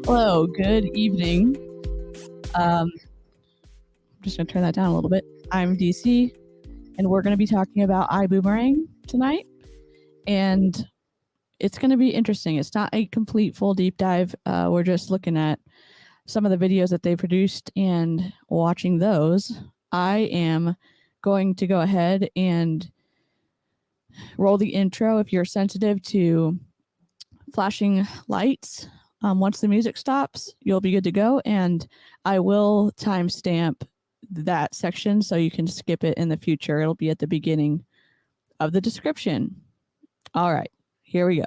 Hello, good evening. I'm just going to turn that down a little bit. I'm DC, and we're going to be talking about 𝐓𝐿𝐿𝐿 tonight, and it's going to be interesting. It's not a complete full deep dive. We're just looking at some of the videos that they produced and watching those. I am going to go ahead and roll the intro. If you're sensitive to flashing lights, once the music stops, you'll be good to go, and I will timestamp that section so you can skip it in the future. It'll be at the beginning of the description. All right, here we go.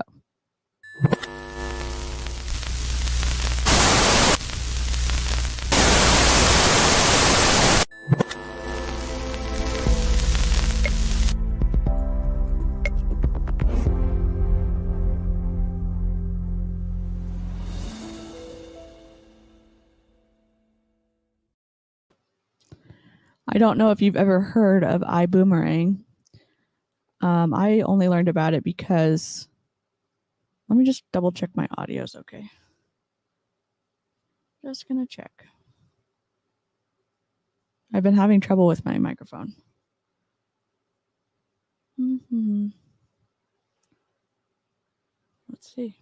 I don't know if you've ever heard of 𝐓𝐿𝐿𝐿. I only learned about it because, let me just double check my audio's okay. Just gonna check. I've been having trouble with my microphone. Let's see.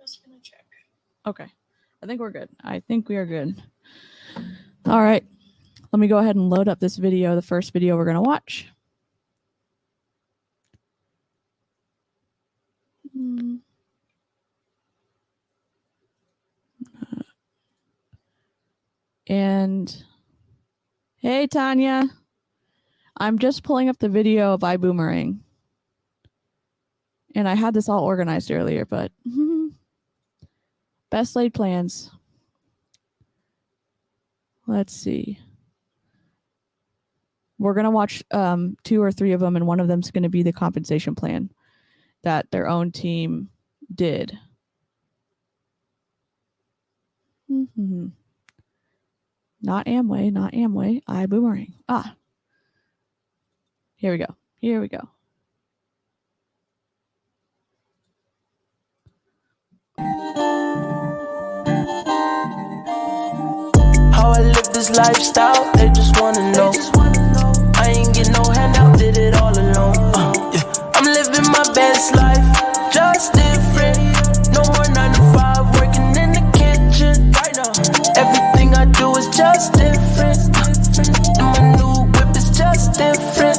Just gonna check. Okay. I think we're good. I think we are good. All right. Let me go ahead and load up this video, the first video we're going to watch. And hey, Tanya. I'm just pulling up the video of 𝐓𝐿𝐿𝐿. And I had this all organized earlier, but best laid plans. Let's see. We're going to watch 2 or 3 of them, and one of them is going to be the compensation plan that their own team did. Not Amway, 𝐓𝐿𝐿𝐿. Here we go. How I live this lifestyle, they just wanna know. I ain't get no handout, did it all alone. I'm living my best life, just different. No more 9 to 5, working in the kitchen. Everything I do is just different. And my new whip is just different.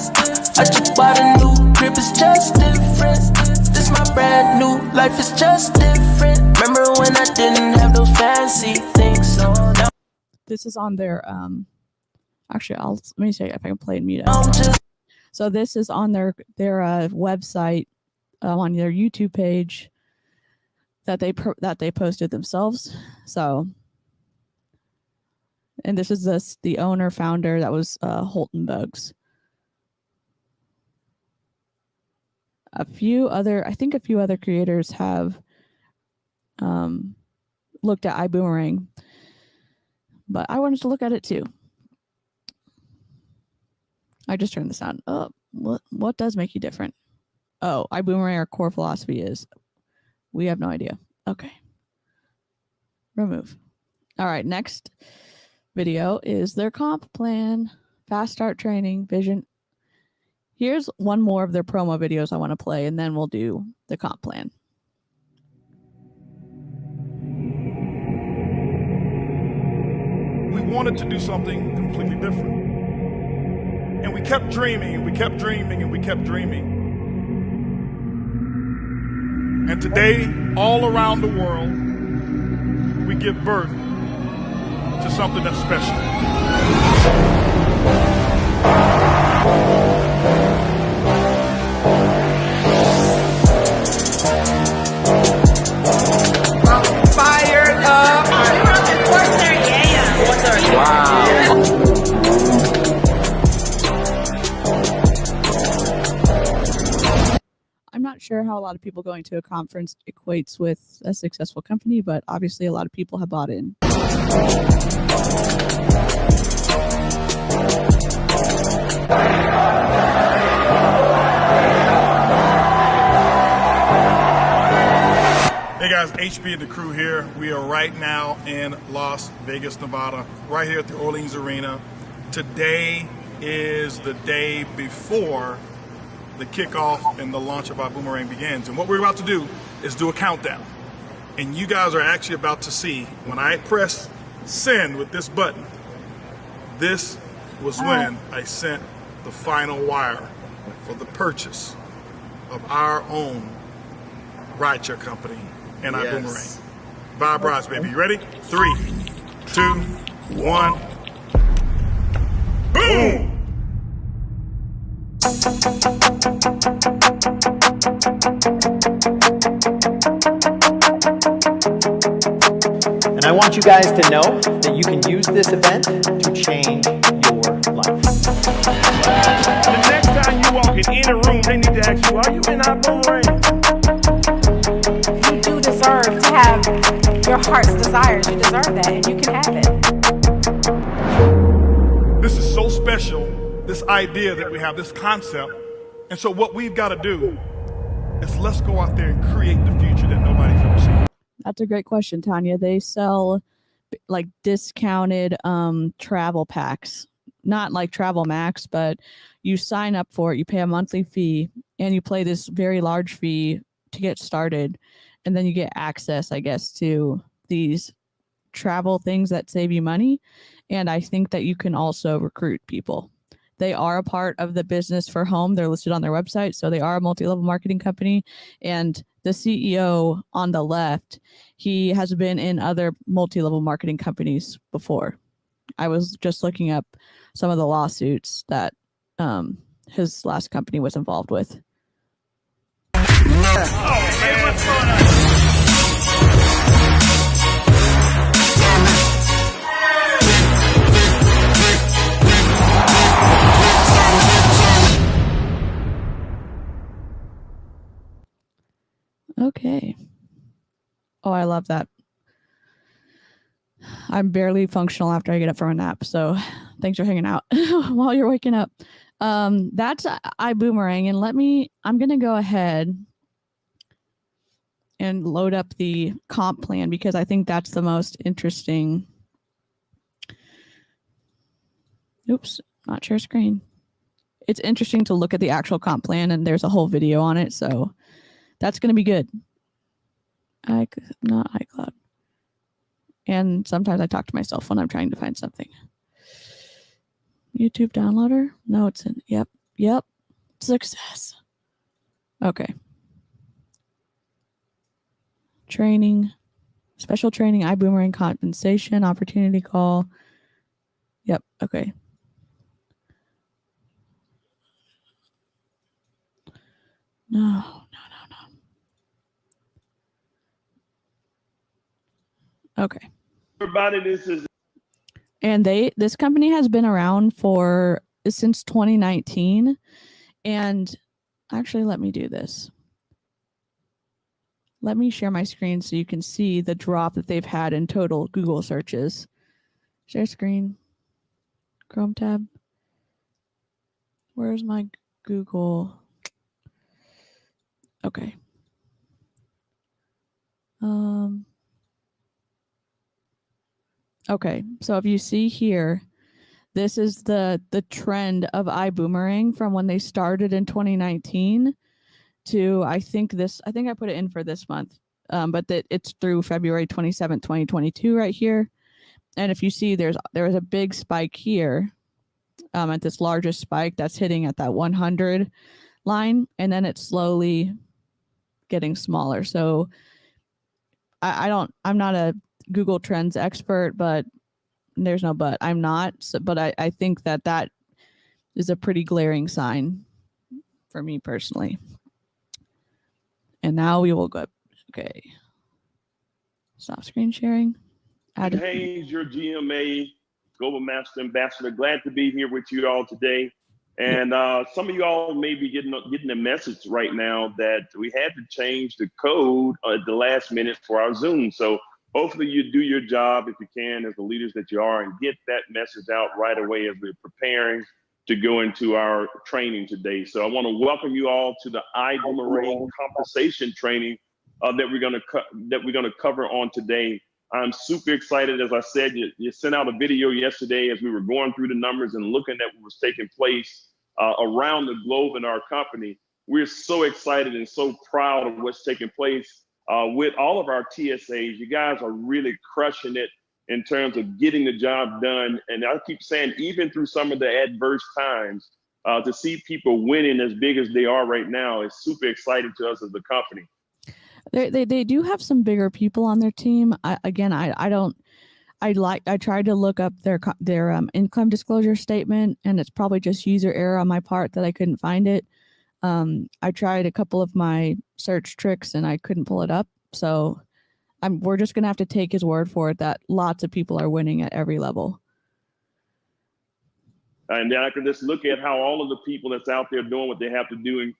I just bought a new crib, it's just different. This my brand new life is just different. Remember when I didn't have those fancy things? Now this is on their actually let me see if I can play and mute it. So this is on their website, on their YouTube page that they posted themselves. So, and this is the owner founder, that was Holton Bugs. A few other creators have looked at 𝐓𝐿𝐿𝐿, but I wanted to look at it too. I just turned this on. Oh, what does make you different? Oh, 𝐓𝐓𝐿𝐿, our core philosophy is, we have no idea. Okay. Remove. All right, next video is their comp plan, fast start training, vision. Here's one more of their promo videos I want to play, and then we'll do the comp plan. We wanted to do something completely different. And we kept dreaming, and we kept dreaming, and we kept dreaming. And today, all around the world, we give birth to something that's special. Fired up! Wow! I'm not sure how a lot of people going to a conference equates with a successful company, but obviously a lot of people have bought in. Hey guys, HB and the crew here. We are right now in Las Vegas, Nevada, right here at the Orleans Arena. Today is the day before the kickoff and the launch of ibüümerang begins. And what we're about to do is do a countdown. And you guys are actually about to see, when I press send with this button, this was when I sent the final wire for the purchase of our own rideshare company and ibüümerang. Vibe Rides, baby. You ready? 3, 2, 1. Boom! And I want you guys to know that you can use this event to change your life. The next time you walk in any room, they need to ask you, are you in ibüümerang? You do deserve to have your heart's desires. You deserve that, and you can have it. This is so special, this idea that we have, this concept. And so what we've got to do is let's go out there and create the future that nobody's ever seen. That's a great question, Tanya. They sell like discounted travel packs, not like Travel Max, but you sign up for it, you pay a monthly fee, and you pay this very large fee to get started. And then you get access, I guess, to these travel things that save you money. And I think that you can also recruit people. They are a part of the business for home. They're listed on their website. So they are a multi-level marketing company. And the CEO on the left, he has been in other multi-level marketing companies before. I was just looking up some of the lawsuits that his last company was involved with. Oh, man, what's going on? Okay. Oh, I love that. I'm barely functional after I get up from a nap, so thanks for hanging out while you're waking up. That's ibüümerang, and I'm going to go ahead and load up the comp plan because I think that's the most interesting. Oops, not share screen. It's interesting to look at the actual comp plan, and there's a whole video on it, so that's going to be good. Not iCloud. And sometimes I talk to myself when I'm trying to find something. YouTube downloader? No, it's in. Yep. Success. Okay. Training. Special training, ibüümerang compensation, opportunity call. Yep. Okay. No. Okay. Everybody, this is. And this company has been around since 2019. And actually, let me do this. Let me share my screen so you can see the drop that they've had in total Google searches. Share screen. Chrome tab. Where's my Google? Okay. Okay, so if you see here, this is the trend of ibüümerang from when they started in 2019 to I think I put it in for this month, but it's through February 27th, 2022 right here. And if you see, there is a big spike here at this largest spike that's hitting at that 100 line, and then it's slowly getting smaller. So I'm not a Google Trends expert, but there's no but. I'm not. So, but I think that is a pretty glaring sign for me personally. And now we will go. Okay. Stop screen sharing. Hayes, your GMA Global Master Ambassador. Glad to be here with you all today. And some of you all may be getting a message right now that we had to change the code at the last minute for our Zoom. So hopefully you do your job if you can as the leaders that you are and get that message out right away as we're preparing to go into our training today. So I want to welcome you all to the ibüümerang compensation training that we're gonna cover on today. I'm super excited. As I said, you sent out a video yesterday as we were going through the numbers and looking at what was taking place around the globe in our company. We're so excited and so proud of what's taking place with all of our TSAs. You guys are really crushing it in terms of getting the job done. And I keep saying, even through some of the adverse times, to see people winning as big as they are right now is super exciting to us as a company. They do have some bigger people on their team. I tried to look up their income disclosure statement, and it's probably just user error on my part that I couldn't find it. I tried a couple of my search tricks and I couldn't pull it up. So we're just gonna have to take his word for it that lots of people are winning at every level. And then I can just look at how all of the people that's out there doing what they have to do,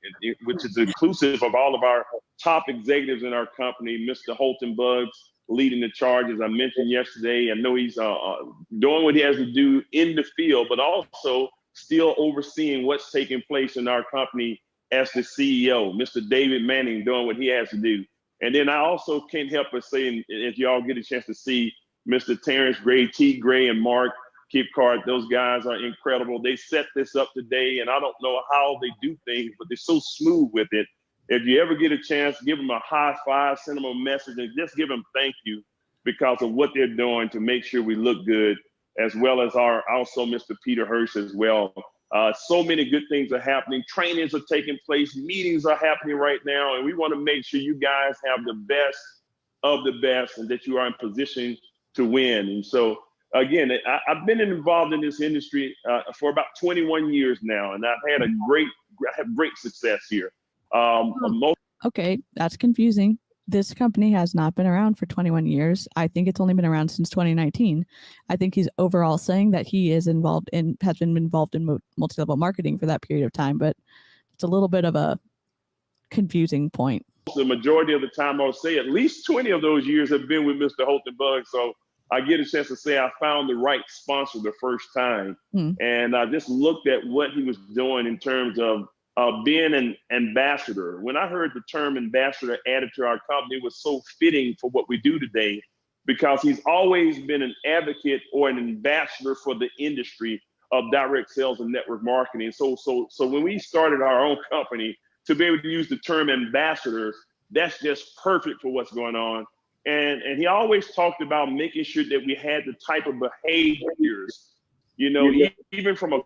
which is inclusive of all of our top executives in our company. Mr. Holton Buggs leading the charge, as I mentioned yesterday. I know he's doing what he has to do in the field, but also still overseeing what's taking place in our company as the CEO. Mr. David Manning doing what he has to do. And then I also can't help but say, if y'all get a chance to see Mr. Terrence Gray, T. Gray, and Mark Kipkart, those guys are incredible. They set this up today, and I don't know how they do things, but they're so smooth with it. If you ever get a chance, give them a high five, send them a message, and just give them thank you because of what they're doing to make sure we look good, as well as also Mr. Peter Hirsch as well. So many good things are happening. Trainings are taking place. Meetings are happening right now, and we want to make sure you guys have the best of the best and that you are in position to win. And so, again, I've been involved in this industry for about 21 years now, and I've had great success here. Okay, that's confusing. This company has not been around for 21 years. I think it's only been around since 2019. I think he's overall saying that he has been involved in multi-level marketing for that period of time, but it's a little bit of a confusing point. The majority of the time, I would say at least 20 of those years have been with Mr. Holton Buggs. So I get a chance to say I found the right sponsor the first time. And I just looked at what he was doing in terms of being an ambassador. When I heard the term ambassador added to our company, it was so fitting for what we do today, because he's always been an advocate or an ambassador for the industry of direct sales and network marketing. So when we started our own company, to be able to use the term ambassadors, that's just perfect for what's going on. And he always talked about making sure that we had the type of behaviors, even from a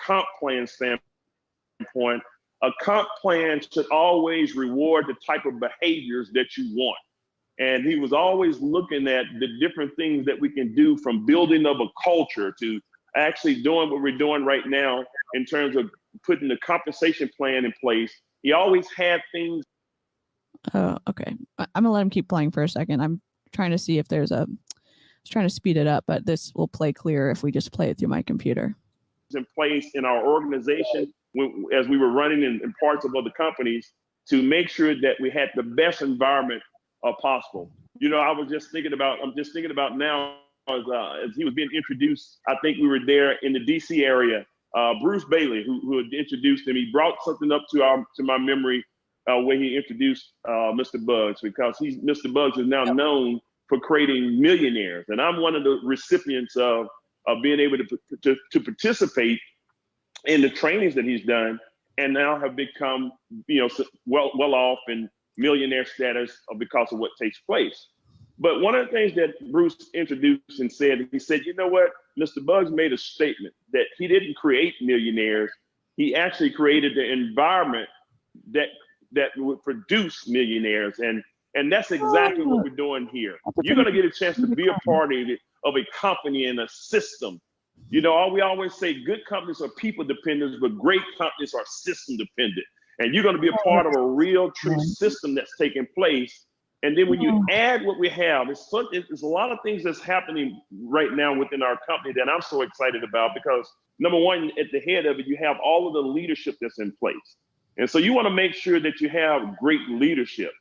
comp plan standpoint, a comp plan should always reward the type of behaviors that you want. And he was always looking at the different things that we can do, from building of a culture to actually doing what we're doing right now in terms of putting the compensation plan in place. He always had things. Okay. I'm gonna let him keep playing for a second. I'm trying to see if I was trying to speed it up, but this will play clearer if we just play it through my computer. In place in our organization as we were running in parts of other companies to make sure that we had the best environment possible. I'm just thinking about now as he was being introduced. I think we were there in the DC area. Bruce Bailey, who had introduced him, he brought something up to my memory when he introduced Mr. Buggs, because Mr. Buggs is now known for creating millionaires, and I'm one of the recipients of being able to participate in the trainings that he's done, and now have become well off in millionaire status because of what takes place. But one of the things that Bruce introduced and said, he said, you know what, Mr. Buggs made a statement that he didn't create millionaires. He actually created the environment that would produce millionaires. And that's exactly what we're doing here. You're going to get a chance to be a part of a company and a system. We always say good companies are people dependent, but great companies are system dependent. And you're going to be a part of a real, true system that's taking place. And then when you add what we have, it's a lot of things that's happening right now within our company that I'm so excited about, because number one, at the head of it, you have all of the leadership that's in place. And so you want to make sure that you have great leadership.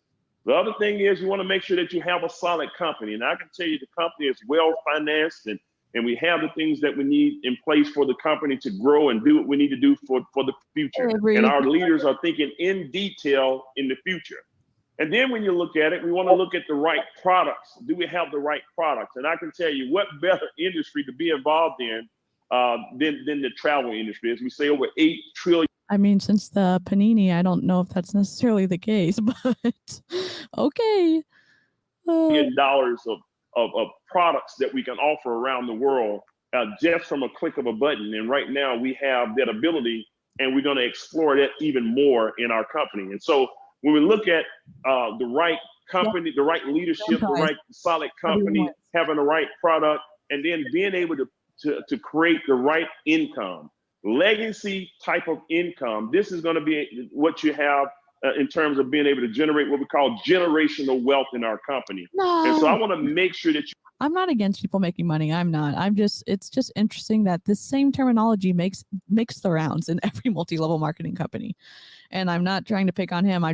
The other thing is you want to make sure that you have a solid company. And I can tell you the company is well financed, and we have the things that we need in place for the company to grow and do what we need to do for the future. And our leaders are thinking in detail in the future. And then when you look at it, we want to look at the right products. Do we have the right products? And I can tell you what better industry to be involved in than the travel industry. As we say, over $8 trillion. I mean, since the panini, I don't know if that's necessarily the case, but okay. Dollars of products that we can offer around the world just from a click of a button. And right now we have that ability, and we're going to explore that even more in our company. And so when we look at the right company, the right leadership, the right solid company, having the right product, and then being able to create the right income, legacy type of income, this is going to be what you have in terms of being able to generate what we call generational wealth in our company. No. And so I want to make sure that I'm not against people making money. I'm not. It's just interesting that this same terminology makes the rounds in every multi-level marketing company. And I'm not trying to pick on him. I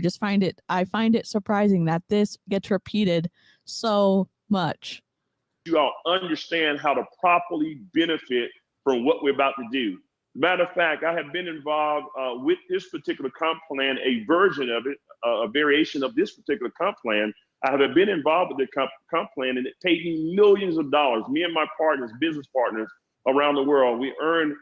find it surprising that this gets repeated so much. You all understand how to properly benefit from what we're about to do. Matter of fact, I have been involved with this particular comp plan, a version of it, a variation of this particular comp plan. I have been involved with the comp plan, and it paid me millions of dollars. Me and my partners, business partners around the world, we earned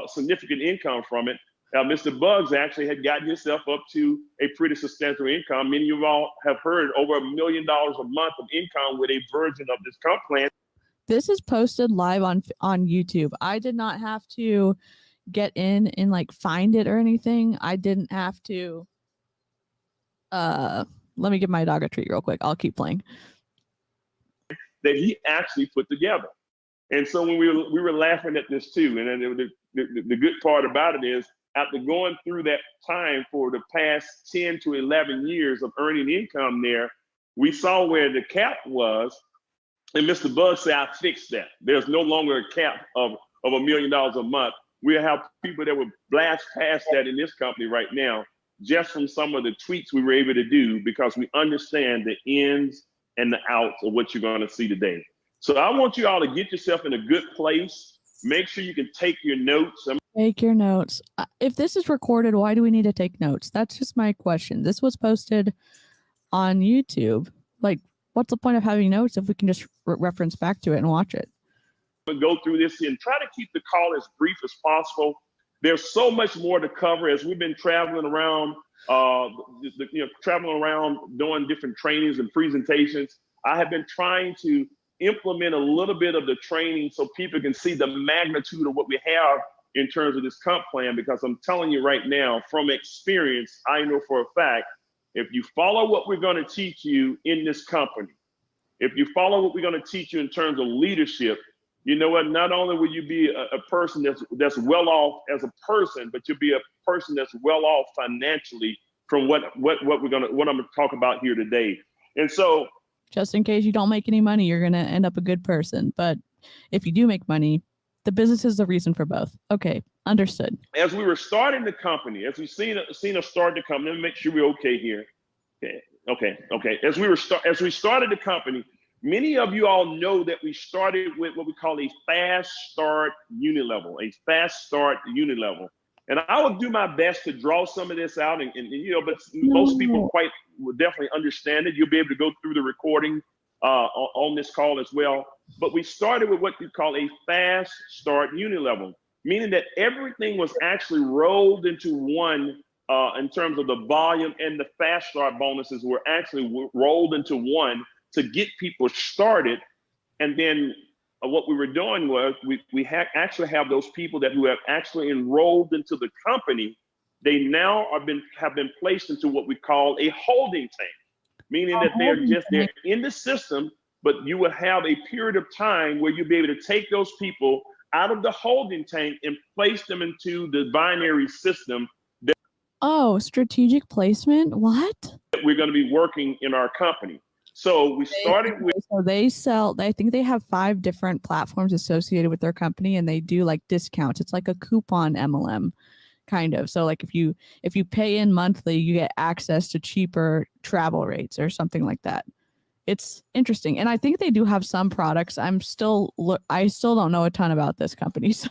significant income from it. Mr. Bugs actually had gotten himself up to a pretty substantial income. Many of you all have heard over $1 million a month of income with a version of this comp plan. This is posted live on YouTube. I did not have to get in and like find it or anything. I didn't have to. Let me give my dog a treat real quick. I'll keep playing. That he actually put together. And so when we were laughing at this too, and then the good part about it is, after going through that time for the past 10 to 11 years of earning income there, we saw where the cap was, and Mr. Bug said, I fixed that. There's no longer a cap of $1 million a month. We have people that would blast past that in this company right now, just from some of the tweaks we were able to do, because we understand the ins and the outs of what you're going to see today. So I want you all to get yourself in a good place. Make sure you can take your notes. Take your notes. If this is recorded, why do we need to take notes? That's just my question. This was posted on YouTube. Like, what's the point of having notes if we can just reference back to it and watch it? Go through this and try to keep the call as brief as possible. There's so much more to cover as we've been traveling around, doing different trainings and presentations. I have been trying to implement a little bit of the training so people can see the magnitude of what we have in terms of this comp plan, because I'm telling you right now, from experience, I know for a fact, if you follow what we're going to teach you in this company, if you follow what we're going to teach you in terms of leadership, you know what? Not only will you be a person that's well off as a person, but you'll be a person that's well off financially from what I'm going to talk about here today. And so, just in case you don't make any money, you're going to end up a good person. But if you do make money, the business is the reason for both. Okay, understood. As we were starting the company, as we've seen us start the company, let me make sure we're okay here. Okay. As we started the company, many of you all know that we started with what we call a fast start unit level, And I will do my best to draw some of this out, but most people will definitely understand it. You'll be able to go through the recording on this call as well. But we started with what we call a fast start unit level, meaning that everything was actually rolled into one in terms of the volume, and the fast start bonuses were actually rolled into one to get people started. And then what we were doing was we actually have those people who have actually enrolled into the company. They now have been placed into what we call a holding tank, meaning that they're in the system, but you will have a period of time where you'll be able to take those people out of the holding tank and place them into the binary system. Strategic placement? What? That we're going to be working in our company. So we started with. So they sell. I think they have 5 different platforms associated with their company, and they do like discounts. It's like a coupon MLM, kind of. So like if you pay in monthly, you get access to cheaper travel rates or something like that. It's interesting, and I think they do have some products. I still don't know a ton about this company, so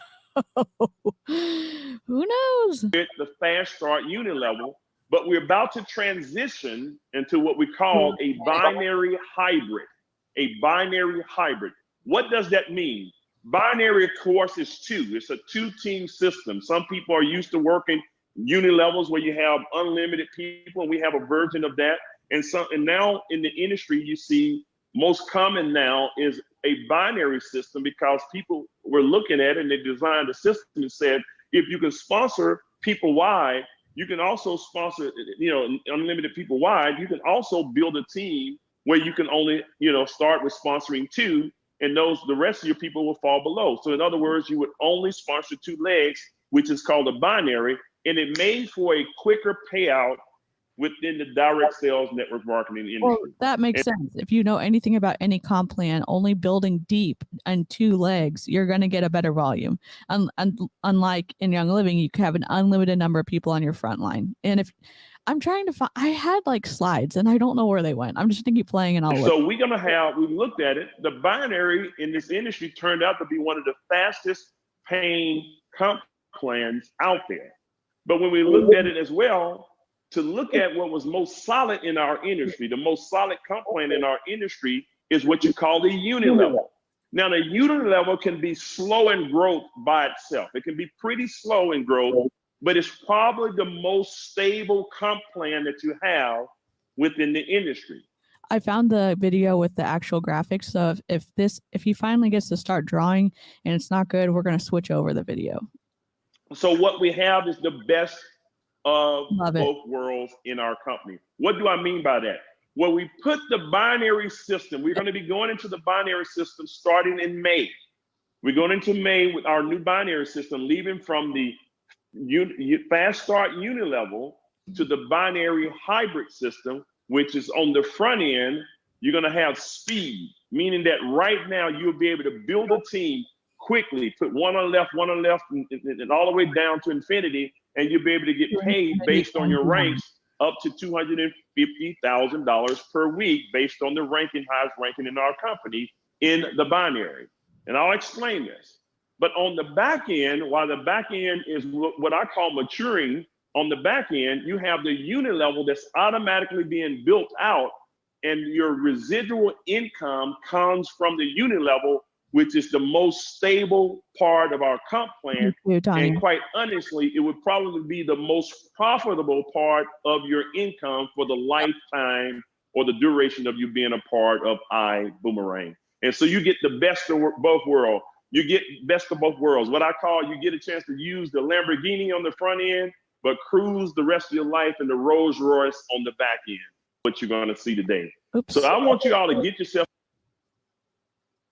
who knows? At the fast start unit level, but we're about to transition into what we call a binary hybrid. A binary hybrid. What does that mean? Binary, of course, is two. It's a two-team system. Some people are used to working uni-levels where you have unlimited people, and we have a version of that. And now in the industry, you see most common now is a binary system, because people were looking at it and they designed a system and said, if you can sponsor people wide, you can also sponsor, unlimited people wide. You can also build a team where you can only, start with sponsoring two, and the rest of your people will fall below. So in other words, you would only sponsor two legs, which is called a binary, and it made for a quicker payout within the direct sales network marketing industry. Well, that makes sense. If you know anything about any comp plan, only building deep on two legs, you're going to get a better volume. Unlike in Young Living, you can have an unlimited number of people on your front line. And if I'm trying to find, I had like slides and I don't know where they went. I'm just going to keep playing and I'll look. So we looked at it. The binary in this industry turned out to be one of the fastest paying comp plans out there. But when we looked at it as well, to look at what was most solid in our industry, the most solid comp plan in our industry is what you call the uni level. Now, the uni level can be slow in growth by itself. It can be pretty slow in growth, but it's probably the most stable comp plan that you have within the industry. I found the video with the actual graphics. So if he finally gets to start drawing and it's not good, we're going to switch over the video. So what we have is the best of both worlds in our company. What do I mean by that? Well, we put the binary system. We're going to be going into the binary system starting in May. We're going into May with our new binary system, leaving from the fast start uni level to the binary hybrid system, which is on the front end. You're going to have speed, meaning that right now you'll be able to build a team quickly, put one on the left, and all the way down to infinity, and you'll be able to get paid based on your ranks up to $250,000 per week based on the highest ranking in our company in the binary. And I'll explain this. But on the back end, while the back end is what I call maturing, on the back end, you have the unit level that's automatically being built out, and your residual income comes from the unit level, which is the most stable part of our comp plan. And quite honestly, it would probably be the most profitable part of your income for the lifetime or the duration of you being a part of ibüümerang. And so you get the best of both worlds. You get best of both worlds. What I call, you get a chance to use the Lamborghini on the front end, but cruise the rest of your life in the Rolls Royce on the back end, what you're gonna see today. Oops. So I want you all to get yourself,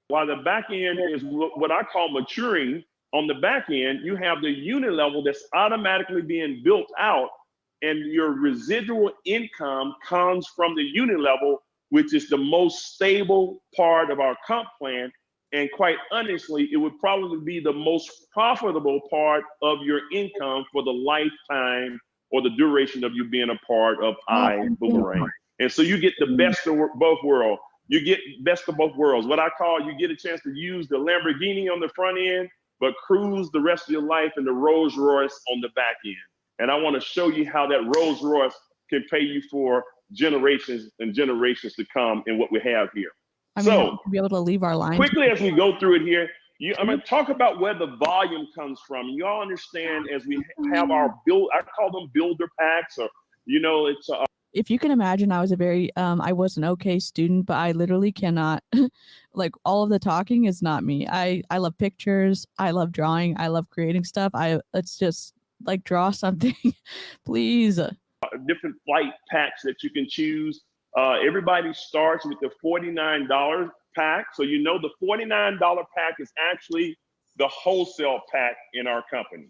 while the back end is what I call maturing, on the back end, you have the unit level that's automatically being built out, and your residual income comes from the unit level, which is the most stable part of our comp plan. And quite honestly, it would probably be the most profitable part of your income for the lifetime or the duration of you being a part of ibüümerang. And so you get the best of both worlds. You get best of both worlds. What I call, you get a chance to use the Lamborghini on the front end, but cruise the rest of your life in the Rolls Royce on the back end. And I want to show you how that Rolls Royce can pay you for generations and generations to come in what we have here. So be able to leave our line quickly as we go through it here, I'm going to talk about where the volume comes from. You all understand, as we have our I call them builder packs, or it's if you can imagine, I was I was an okay student, but I literally cannot, like, all of the talking is not me. I love pictures. I love drawing. I love creating stuff. Let's just like draw something, please. Different flight packs that you can choose. Everybody starts with the $49 pack. So the $49 pack is actually the wholesale pack in our company.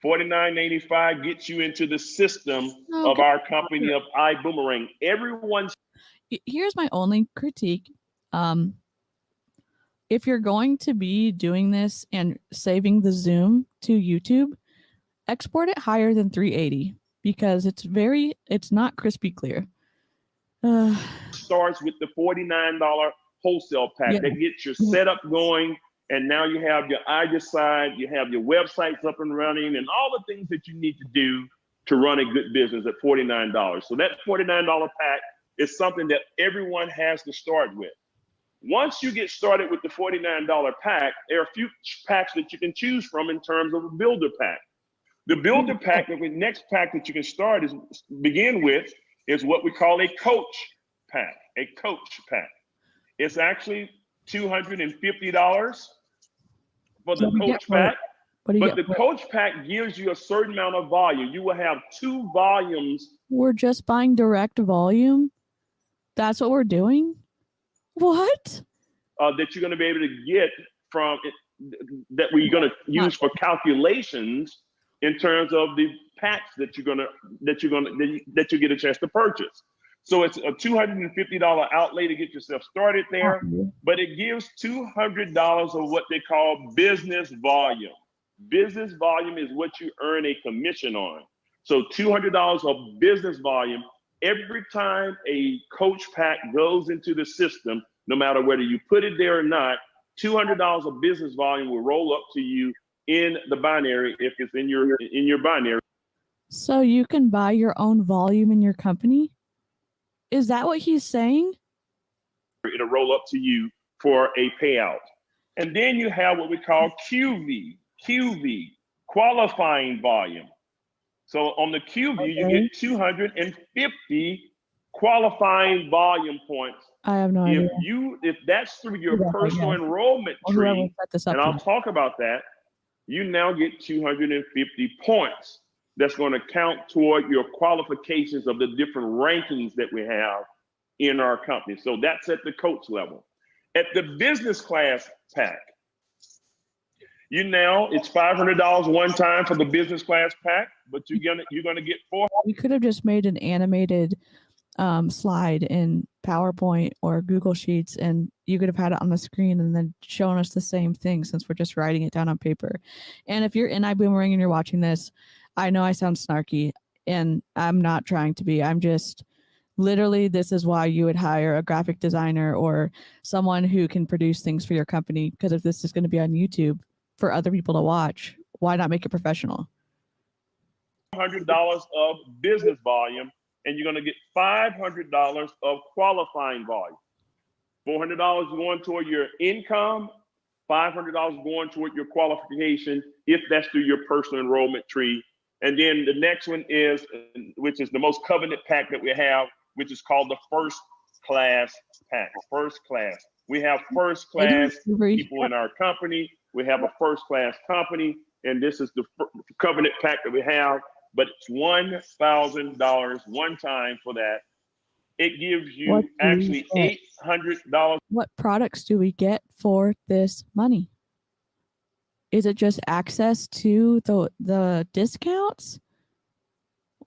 $49.85 gets you into the system of our company of ibüümerang. Here's my only critique. If you're going to be doing this and saving the Zoom to YouTube, export it higher than 380 because it's not crispy clear. Starts with the $49 wholesale pack that gets your setup going, and now you have your side, you have your websites up and running, and all the things that you need to do to run a good business at $49. So that $49 pack is something that everyone has to start with. Once you get started with the $49 pack, there are a few packs that you can choose from in terms of a builder pack. The builder pack, the next pack that you can begin with is what we call a coach pack, It's actually $250 for the coach pack. But the coach pack gives you a certain amount of volume. You will have 2 volumes. We're just buying direct volume? That's what we're doing? What? That you're going to be able to get from it, that we're going to use for calculations in terms of the packs that you get a chance to purchase. So it's a $250 outlay to get yourself started there, but it gives $200 of what they call business volume. Business volume is what you earn a commission on. So $200 of business volume. Every time a coach pack goes into the system, no matter whether you put it there or not, $200 of business volume will roll up to you in the binary if it's in your binary. So you can buy your own volume in your company? Is that what he's saying? It'll roll up to you for a payout. And then you have what we call QV, qualifying volume. So on the QV, you get 250 qualifying volume points. I have no idea. If that's through your personal enrollment tree, and I'll talk about that, you now get 250 points. That's going to count toward your qualifications of the different rankings that we have in our company. So that's at the coach level. At the business class pack, it's $500 one time for the business class pack, but you're gonna get $400. We could have just made an animated slide in PowerPoint or Google Sheets, and you could have had it on the screen and then shown us the same thing, since we're just writing it down on paper. And if you're in iboomerang and you're watching this, I know I sound snarky, and I'm not trying to be. I'm just literally, this is why you would hire a graphic designer or someone who can produce things for your company. Because if this is going to be on YouTube for other people to watch, why not make it professional? $100 of business volume, and you're going to get $500 of qualifying volume. $400 going toward your income, $500 going toward your qualification, if that's through your personal enrollment tree. And then the next one is, which is the most coveted pack that we have, which is called the first class pack. First class. We have first class people in our company. We have a first class company, and this is the covenant pack that we have, but it's $1,000 one time for that. It gives you actually $800. What products do we get for this money? Is it just access to the discounts?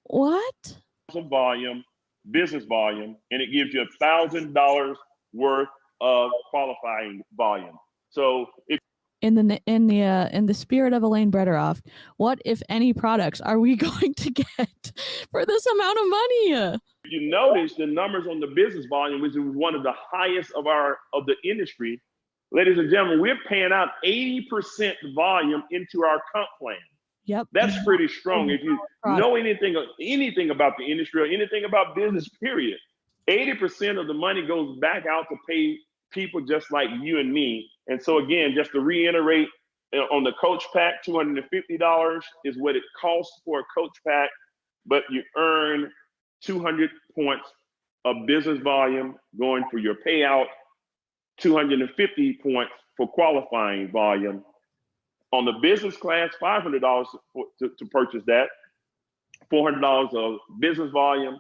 What? Volume, business volume, and it gives you $1,000 worth of qualifying volume. So if in the spirit of Elaine Brederoff, what, if any, products are we going to get for this amount of money? You notice the numbers on the business volume, which is one of the highest of the industry. Ladies and gentlemen, we're paying out 80% volume into our comp plan. Yep. That's pretty strong. If you know anything about the industry or anything about business, period, 80% of the money goes back out to pay people just like you and me. And so again, just to reiterate, on the coach pack, $250 is what it costs for a coach pack, but you earn 200 points of business volume going for your payout, 250 points for qualifying volume. On the business class, $500 to purchase that, $400 of business volume,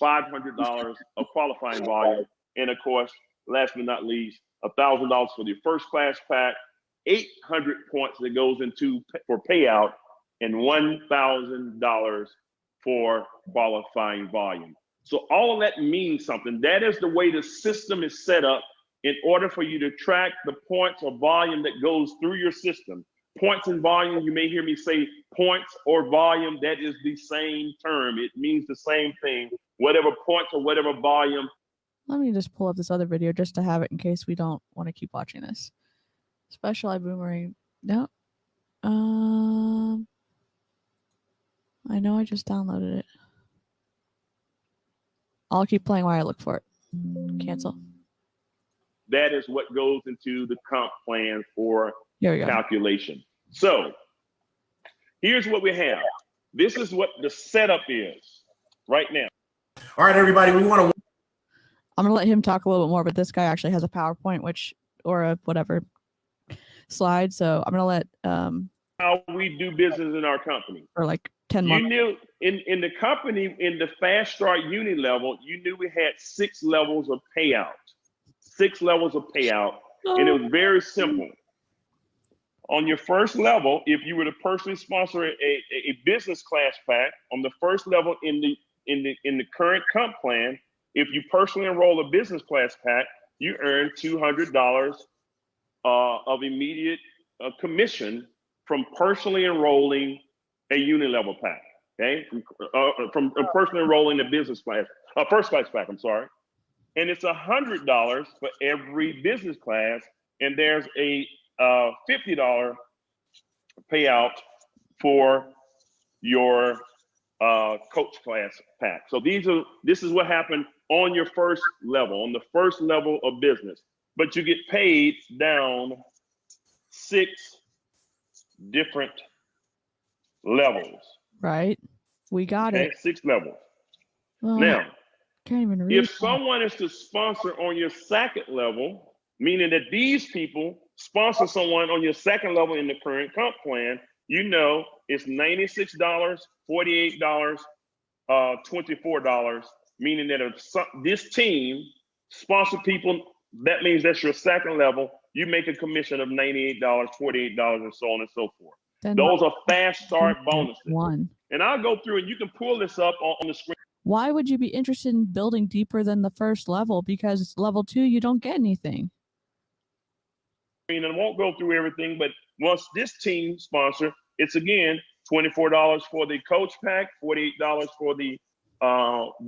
$500 of qualifying volume, and of course, last but not least, $1,000 for the first class pack, 800 points that goes into for payout, and $1,000 for qualifying volume. So all of that means something. That is the way the system is set up in order for you to track the points or volume that goes through your system. Points and volume, you may hear me say points or volume, that is the same term. It means the same thing, whatever points or whatever volume. Let me just pull up this other video just to have it in case we don't want to keep watching this. Special iboomerang. No. I know I just downloaded it. I'll keep playing while I look for it. Cancel. That is what goes into the comp plan for Here we go. calculation. So here's what we have. This is what the setup is right now. All right, everybody, we want to. I'm gonna let him talk a little bit more, but this guy actually has a PowerPoint, or a whatever slide. So I'm gonna let How we do business in our company. for like 10 months. You knew in the company, in the fast start uni level, you knew we had 6 levels of payout. 6 levels of payout. And it was very simple. On your first level, if you were to personally sponsor a business class pack, on the first level in the current comp plan, if you personally enroll a business class pack, you earn $200 of immediate commission from personally enrolling a uni-level pack, okay? From personally enrolling a business class, first class pack, I'm sorry. And it's $100 for every business class, and there's a $50 payout for your coach class pack. So this is what happened on your first level, on the first level of business. But you get paid down 6 different levels. Right. We got Okay, it. 6 levels. Oh, Now, can't even read. if someone is to sponsor on your second level, meaning that these people sponsor someone on your second level in the current comp plan, you know it's $96, $48, $24, meaning that if this team sponsor people, that means that's your second level, you make a commission of $98, $48, and so on and so forth. Then Those are fast start bonuses. one. And I'll go through and you can pull this up on the screen. Why would you be interested in building deeper than the first level? Because level 2, you don't get anything. And I won't go through everything, but once this team sponsor, it's again $24 for the coach pack, $48 for the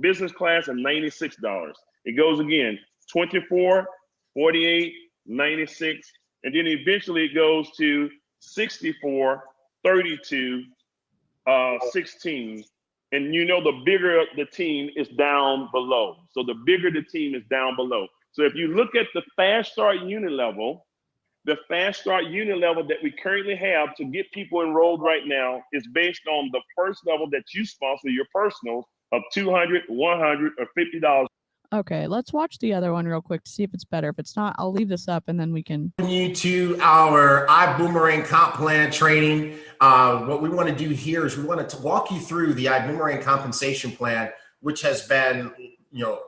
business class, and $96. It goes again 24, 48, 96, and then eventually it goes to 64, 32, 16. And you know the bigger the team is down below. So the bigger the team is down below. So if you look at the fast start unit level, the fast start unit level that we currently have to get people enrolled right now is based on the first level that you sponsor your personals of $200, $100, or $50. Okay, let's watch the other one real quick to see if it's better. If it's not, I'll leave this up and then we can. You to our iboomerang comp plan training. What we want to do here is we want to walk you through the iboomerang compensation plan, which has been,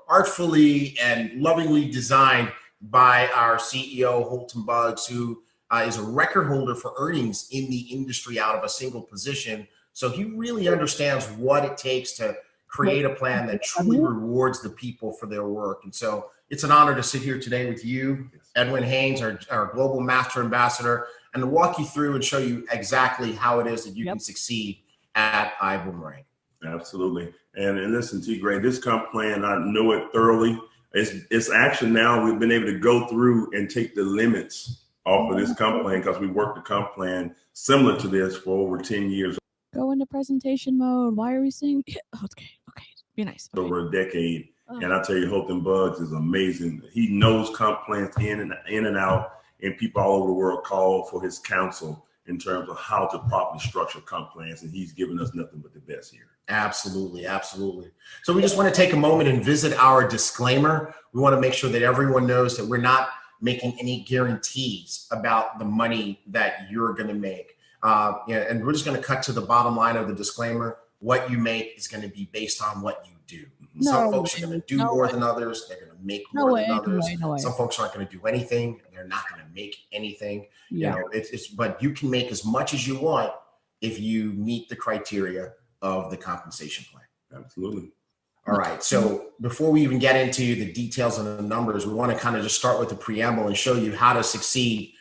artfully and lovingly designed by our CEO, Holton Buggs, who is a record holder for earnings in the industry out of a single position. So he really understands what it takes to create a plan that truly rewards the people for their work. And so it's an honor to sit here today with you, Edwin Haynes, our global master ambassador, and to walk you through and show you exactly how it is that you can succeed at iboomerang. Absolutely. And listen, T. Gray, this comp plan, I know it thoroughly. It's actually now we've been able to go through and take the limits off of this comp plan because we worked the comp plan similar to this for over 10 years. Go into presentation mode. Why are we seeing? Okay. Be nice. Okay. Over a decade. And I tell you, Holton Buggs is amazing. He knows comp plans in and out, and people all over the world call for his counsel in terms of how to properly structure comp plans. And he's given us nothing but the best here. Absolutely. Absolutely. So we just want to take a moment and visit our disclaimer. We want to make sure that everyone knows that we're not making any guarantees about the money that you're going to make. And we're just going to cut to the bottom line of the disclaimer. What you make is going to be based on what you do. Some folks are going to do more than others. They're going to make more than others. Some folks aren't going to do anything. They're not going to make anything. But you can make as much as you want if you meet the criteria of the compensation plan. Absolutely. All right. So before we even get into the details and the numbers, we want to kind of just start with the preamble and show you how to succeed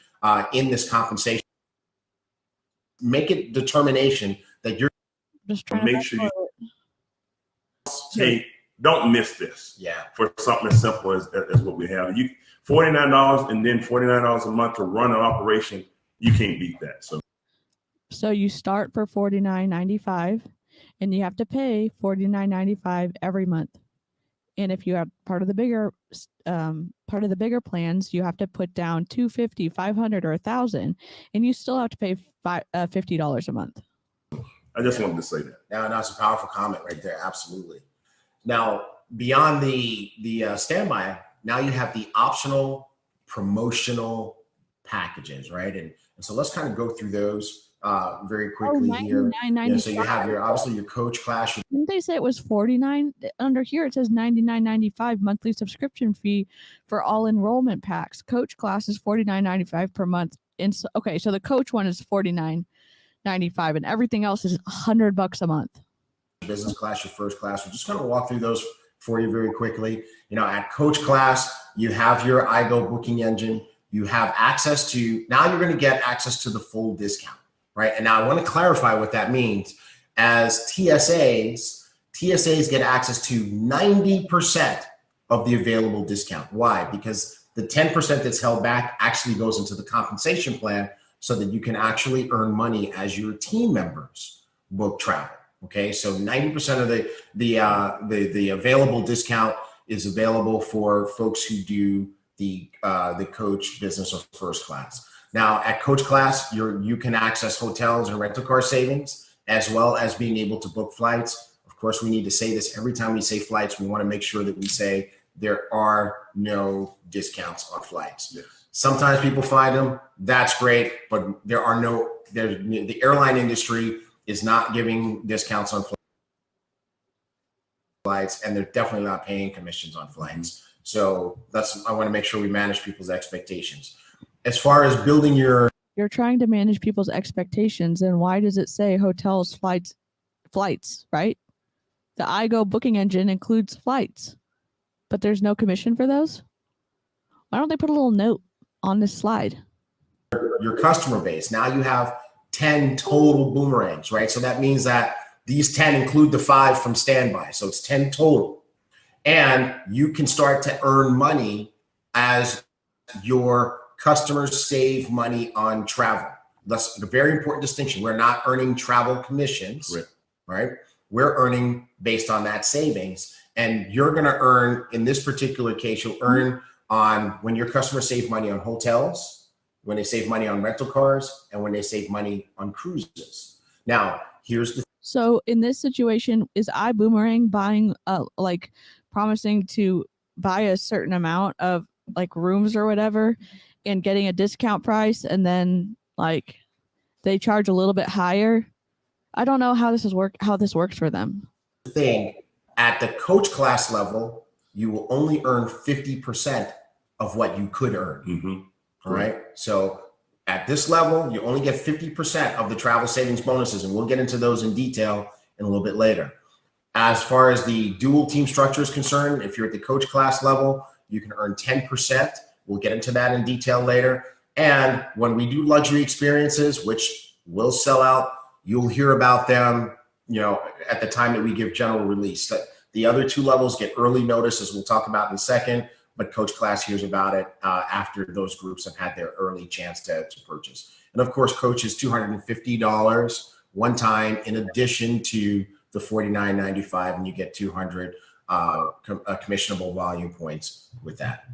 in this compensation. Make a determination that you're just trying to make sure you don't miss this. Yeah. For something as simple as what we have. You $49 and then $49 a month to run an operation, you can't beat that. So you start for $49.95. and you have to pay $49.95 every month. And if you have part of the bigger plans, you have to put down $250, $500, or $1,000, and you still have to pay $50 a month. I just wanted to say that. Now, that's a powerful comment right there. Absolutely. Now, beyond the standby, now you have the optional promotional packages, right? And so let's kind of go through those very quickly here. So you have obviously your coach class. Didn't they say it was $49? Under here it says $99.95 monthly subscription fee for all enrollment packs. Coach class is $49.95 per month. And so, okay, so the coach one is $49.95, and everything else is $100 a month. Business class, your first class. We're just going to walk through those for you very quickly. At coach class, you have your 𝐈𝐒 booking engine. You have access to, now you're going to get access to the full discount, right? And now I want to clarify what that means. As TSAs get access to 90% of the available discount. Why? Because the 10% that's held back actually goes into the compensation plan so that you can actually earn money as your team members book travel. Okay, so 90% of the available discount is available for folks who do the coach business or first class. Now at coach class, you can access hotels and rental car savings, as well as being able to book flights. Of course, we need to say this every time we say flights. We want to make sure that we say there are no discounts on flights. Yes. Sometimes people find them. That's great, but there are no. The airline industry is not giving discounts on flights, and they're definitely not paying commissions on flights. So I want to make sure we manage people's expectations. As far as building you're trying to manage people's expectations, and why does it say hotels, flights, right? The 𝐈𝐒 booking engine includes flights, but there's no commission for those. Why don't they put a little note on this slide? Your customer base. Now you have 10 total boomerangs, right? So that means that these 10 include the 5 from standby. So it's 10 total. And you can start to earn money as your customers save money on travel. That's a very important distinction. We're not earning travel commissions, right? We're earning based on that savings. And you're going to earn, in this particular case, you'll earn on when your customers save money on hotels, when they save money on rental cars, and when they save money on cruises. Now, here's the. So in this situation, is iboomerang buying, promising to buy a certain amount of rooms or whatever and getting a discount price, and then they charge a little bit higher? I don't know how this works for them. Thing at the coach class level, you will only earn 50% of what you could earn. Mm-hmm. All right. So at this level, you only get 50% of the travel savings bonuses, and we'll get into those in detail in a little bit later. As far as the dual team structure is concerned, if you're at the coach class level, you can earn 10%. We'll get into that in detail later. And when we do luxury experiences, which will sell out, you'll hear about them, at the time that we give general release. The other 2 levels get early notice, as we'll talk about in a second. But coach class hears about it after those groups have had their early chance to purchase. And of course, coach is $250 one time, in addition to the $49.95, and you get 200 commissionable volume points with that.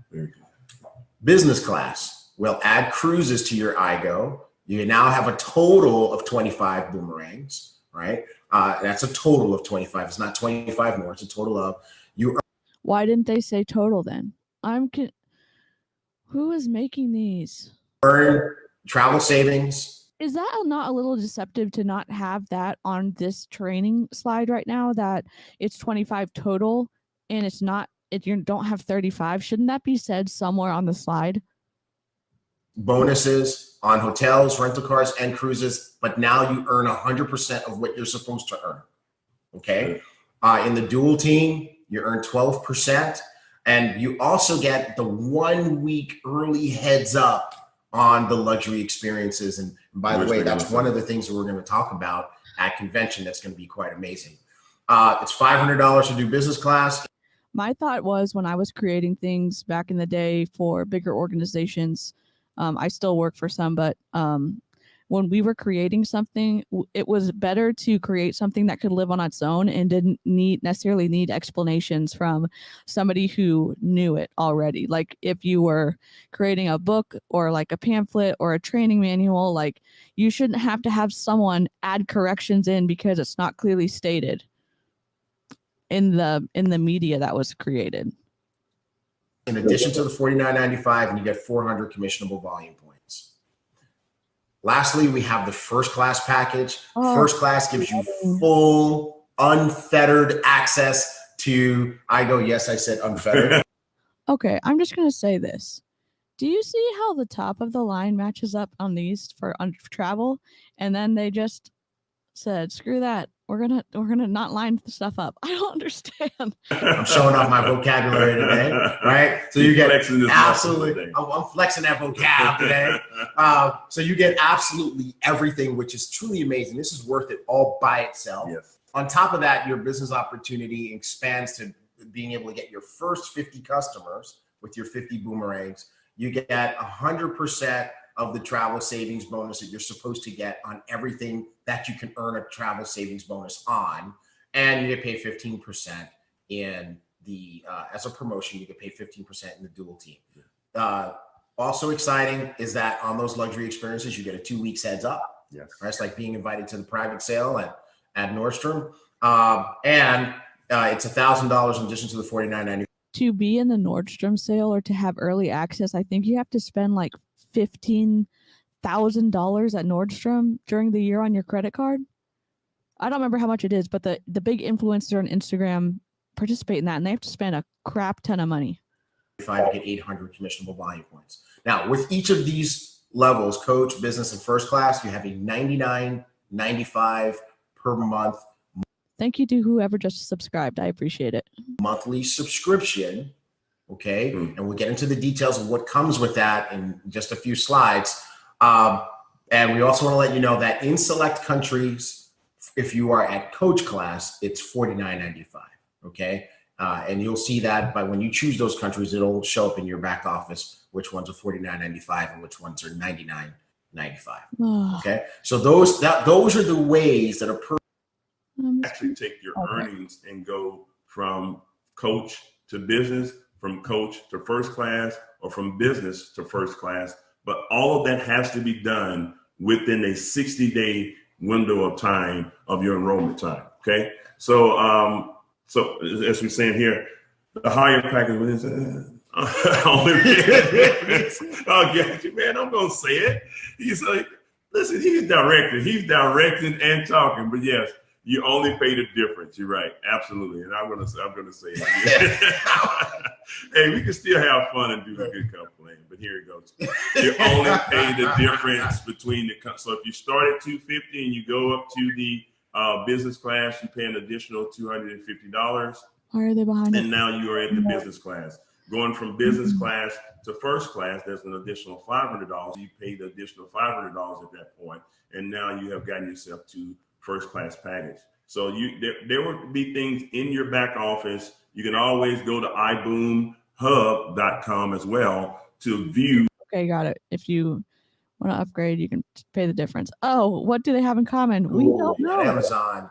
Business class will add cruises to your 𝐈𝐒. You now have a total of 25 boomerangs, right? That's a total of 25. It's not 25 more. It's a total of you. Why didn't they say total then? Who is making these? Earn travel savings. Is that not a little deceptive to not have that on this training slide right now, that it's 25 total and it's not, you don't have 35? Shouldn't that be said somewhere on the slide? Bonuses on hotels, rental cars, and cruises, but now you earn 100% of what you're supposed to earn. Okay. In the dual team, you earn 12%. And you also get the 1 week early heads up on the luxury experiences. And by the way, that's one of the things that we're going to talk about at convention that's going to be quite amazing. It's $500 to do business class. My thought was, when I was creating things back in the day for bigger organizations, I still work for some, but when we were creating something, it was better to create something that could live on its own and didn't necessarily need explanations from somebody who knew it already. Like if you were creating a book or like a pamphlet or a training manual, like you shouldn't have to have someone add corrections in because it's not clearly stated in the media that was created. In addition to the $49.95, and you get 400 commissionable volume points. Lastly, we have the first class package. First class gives you full, unfettered access to yes, I said unfettered. Okay, I'm just going to say this. Do you see how the top of the line matches up on these for travel? And then they just said, screw that. We're gonna not line the stuff up. I don't understand. I'm showing off my vocabulary today, right? So you get absolutely. I'm flexing that vocab today. So you get absolutely everything, which is truly amazing. This is worth it all by itself. Yes. On top of that, your business opportunity expands to being able to get your first 50 customers with your 50 boomerangs. You get 100% of the travel savings bonus that you're supposed to get on everything that you can earn a travel savings bonus on. And you get paid 15% in the, as a promotion, you get paid 15% in the dual team. Also exciting is that on those luxury experiences, you get a 2 weeks heads up. Yes. Right? It's like being invited to the private sale at Nordstrom. And it's $1,000 in addition to the $49.95. To be in the Nordstrom sale or to have early access, I think you have to spend like $15,000 at Nordstrom during the year on your credit card. I don't remember how much it is, but the big influencers on Instagram participate in that, and they have to spend a crap ton of money. You get 800 commissionable volume points. Now, with each of these levels, coach, business, and first class, you have a $99.95 per month. Thank you to whoever just subscribed. I appreciate it. Monthly subscription. Okay. And we'll get into the details of what comes with that in just a few slides. And we also want to let you know that in select countries, if you are at coach class, it's $49.95. Okay. And you'll see that by when you choose those countries, it'll show up in your back office, which ones are $49.95 and which ones are $99.95. Okay. So those are the ways that a person actually take your earnings and go from coach to business, from coach to first class, or from business to first class. But all of that has to be done within a 60-day window of time of your enrollment time. Okay. So, as we're saying here, the higher package is I'll get you, man. I'm gonna say it. He's like, listen, he's directing and talking, but yes, you only pay the difference. You're right, absolutely. And I'm gonna say it. Hey, we can still have fun and do a good complaint, but here it goes. You only pay the difference between so if you start at $250 and you go up to the business class, you pay an additional $250. Why are they behind it? And now you are at the business class. Going from business class to first class, there's an additional $500. You pay the additional $500 at that point, and now you have gotten yourself to first class package. So there will be things in your back office. You can always go to iboomerang.com as well to view. Okay, got it. If you want to upgrade, you can pay the difference. Oh, what do they have in common? We don't know. Amazon.